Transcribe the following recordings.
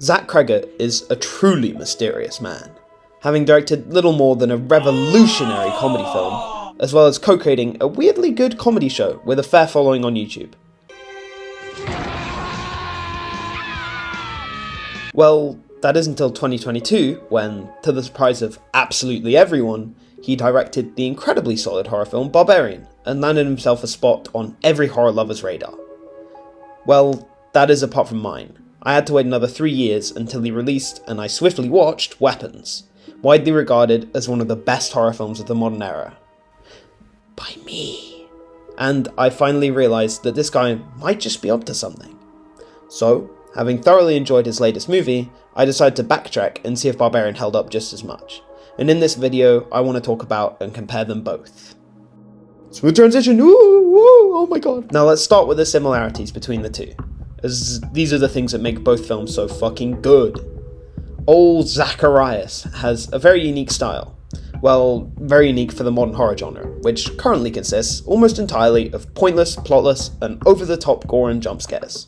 Zach Cregger is a truly mysterious man, having directed little more than a revolutionary comedy film, as well as co-creating a weirdly good comedy show with a fair following on YouTube. Well, that is until 2022, when, to the surprise of absolutely everyone, he directed the incredibly solid horror film Barbarian, and landed himself a spot on every horror lover's radar. Well, that is apart from mine. I had to wait another 3 years until he released, and I swiftly watched, Weapons, widely regarded as one of the best horror films of the modern era. By me. And I finally realised that this guy might just be up to something. So, having thoroughly enjoyed his latest movie, I decided to backtrack and see if Barbarian held up just as much. And in this video, I want to talk about and compare them both. Smooth transition, oh my god. Now let's start with the similarities between the two, as these are the things that make both films so fucking good. Old Zacharias has a very unique style. Well, very unique for the modern horror genre, which currently consists almost entirely of pointless, plotless, and over-the-top gore and jump scares.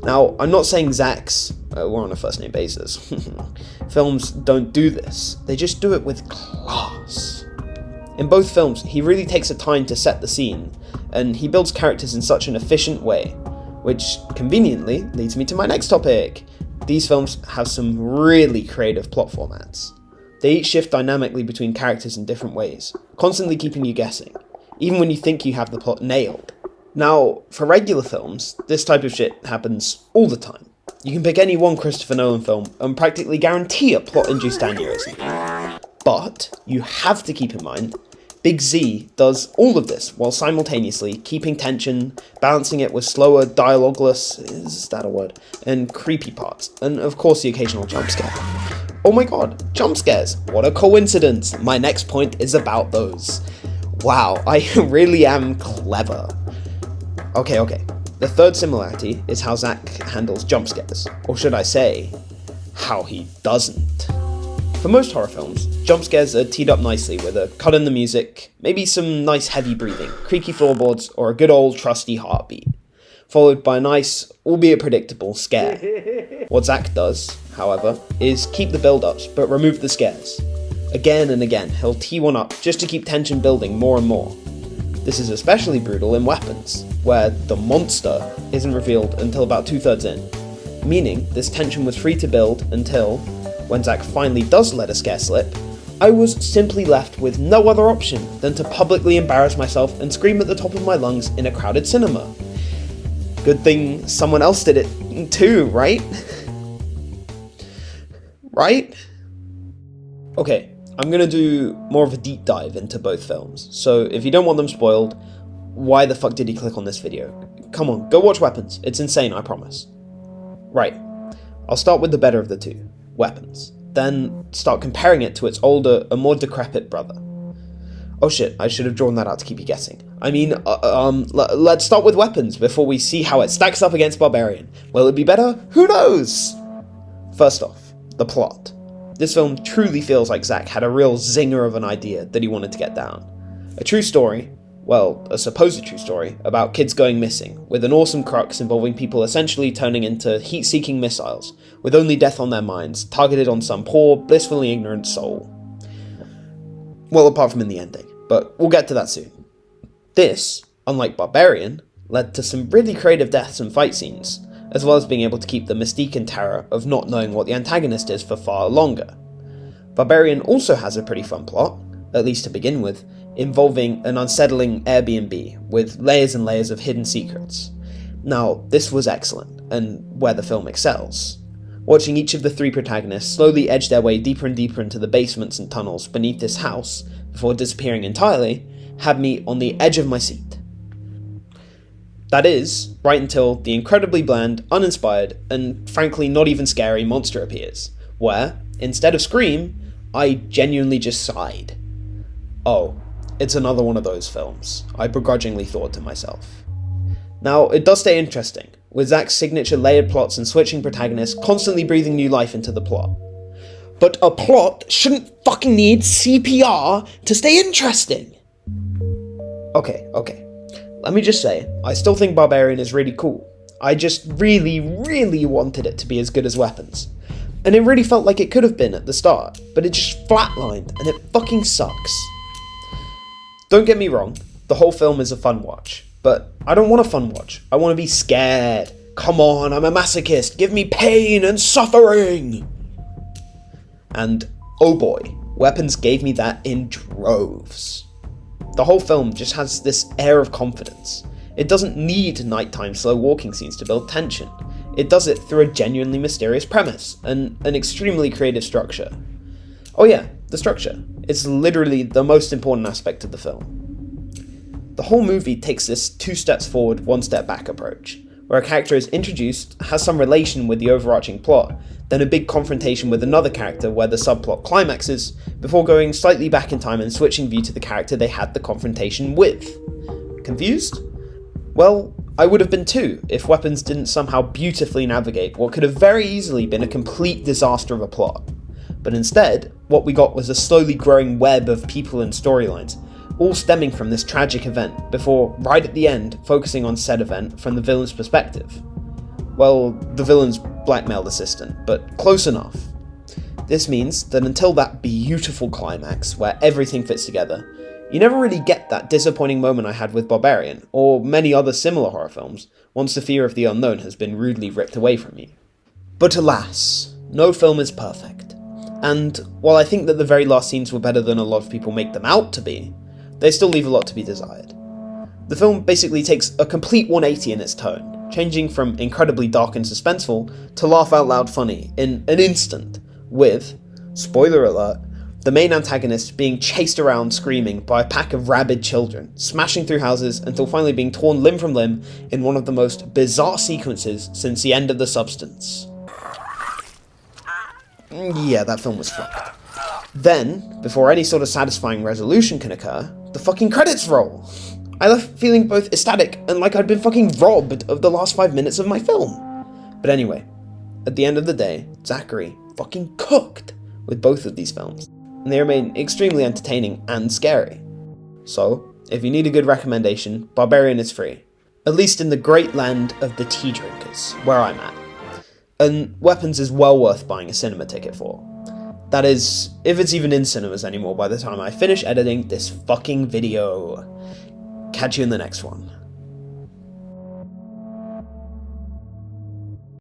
Now, I'm not saying Zach's, we're on a first name basis, films don't do this, they just do it with class. In both films, he really takes the time to set the scene, and he builds characters in such an efficient way, which conveniently leads me to my next topic. These films have some really creative plot formats. They each shift dynamically between characters in different ways, constantly keeping you guessing, even when you think you have the plot nailed. Now, for regular films, this type of shit happens all the time. You can pick any one Christopher Nolan film and practically guarantee a plot-induced aneurysm. But you have to keep in mind, Big Z does all of this while simultaneously keeping tension, balancing it with slower, dialogueless, is that a word, and creepy parts, and of course the occasional jump scare. Oh my god, jump scares, what a coincidence! My next point is about those. Wow, I really am clever. Okay. The third similarity is how Zach handles jump scares, or should I say, how he doesn't. For most horror films, jump scares are teed up nicely with a cut in the music, maybe some nice heavy breathing, creaky floorboards, or a good old trusty heartbeat, followed by a nice, albeit predictable, scare. What Zach does, however, is keep the build-ups, but remove the scares. Again and again, he'll tee one up just to keep tension building more and more. This is especially brutal in Weapons, where the monster isn't revealed until about 2/3 in, meaning this tension was free to build until, when Zach finally does let a scare slip, I was simply left with no other option than to publicly embarrass myself and scream at the top of my lungs in a crowded cinema. Good thing someone else did it too, right? Right? Okay, I'm gonna do more of a deep dive into both films, so if you don't want them spoiled, why the fuck did you click on this video? Come on, go watch Weapons, it's insane, I promise. Right, I'll start with the better of the two, Weapons, then start comparing it to its older and more decrepit brother. Oh shit, I should have drawn that out to keep you guessing. I mean, let's start with Weapons before we see how it stacks up against Barbarian. Will it be better? Who knows? First off, the plot. This film truly feels like Zach had a real zinger of an idea that he wanted to get down. A true story, well, a supposed true story, about kids going missing, with an awesome crux involving people essentially turning into heat-seeking missiles, with only death on their minds, targeted on some poor, blissfully ignorant soul. Well, apart from in the ending, but we'll get to that soon. This, unlike Barbarian, led to some really creative deaths and fight scenes, as well as being able to keep the mystique and terror of not knowing what the antagonist is for far longer. Barbarian also has a pretty fun plot, at least to begin with, involving an unsettling Airbnb with layers and layers of hidden secrets. Now, this was excellent, and where the film excels. Watching each of the three protagonists slowly edge their way deeper and deeper into the basements and tunnels beneath this house, before disappearing entirely, had me on the edge of my seat. That is, right until the incredibly bland, uninspired, and frankly not even scary monster appears, where, instead of scream, I genuinely just sighed. Oh, it's another one of those films, I begrudgingly thought to myself. Now, it does stay interesting, with Zach's signature layered plots and switching protagonists constantly breathing new life into the plot. But a plot shouldn't fucking need CPR to stay interesting! Okay. Let me just say, I still think Barbarian is really cool. I just really, really wanted it to be as good as Weapons. And it really felt like it could have been at the start, but it just flatlined, and it fucking sucks. Don't get me wrong, the whole film is a fun watch, but I don't want a fun watch. I want to be scared. Come on, I'm a masochist. Give me pain and suffering. And oh boy, Weapons gave me that in droves. The whole film just has this air of confidence. It doesn't need nighttime slow walking scenes to build tension. It does it through a genuinely mysterious premise and an extremely creative structure. Oh yeah, the structure. It's literally the most important aspect of the film. The whole movie takes this 2 steps forward, 1 step back approach, where a character is introduced, has some relation with the overarching plot, then a big confrontation with another character where the subplot climaxes, before going slightly back in time and switching view to the character they had the confrontation with. Confused? Well, I would have been too, if Weapons didn't somehow beautifully navigate what could have very easily been a complete disaster of a plot. But instead, what we got was a slowly growing web of people and storylines, all stemming from this tragic event, before, right at the end, focusing on said event from the villain's perspective. Well, the villain's blackmailed assistant, but close enough. This means that until that beautiful climax, where everything fits together, you never really get that disappointing moment I had with Barbarian, or many other similar horror films, once the fear of the unknown has been rudely ripped away from you. But alas, no film is perfect. And while I think that the very last scenes were better than a lot of people make them out to be, they still leave a lot to be desired. The film basically takes a complete 180 in its tone, changing from incredibly dark and suspenseful to laugh out loud funny in an instant, with, spoiler alert, the main antagonist being chased around screaming by a pack of rabid children, smashing through houses until finally being torn limb from limb in one of the most bizarre sequences since The End of the Substance. Yeah, that film was fucked. Then, before any sort of satisfying resolution can occur, the fucking credits roll. I left feeling both ecstatic and like I'd been fucking robbed of the last 5 minutes of my film. But anyway, at the end of the day, Zachary fucking cooked with both of these films, and they remain extremely entertaining and scary. So, if you need a good recommendation, Barbarian is free. At least in the great land of the tea drinkers, where I'm at. And Weapons is well worth buying a cinema ticket for. That is, if it's even in cinemas anymore by the time I finish editing this fucking video. Catch you in the next one.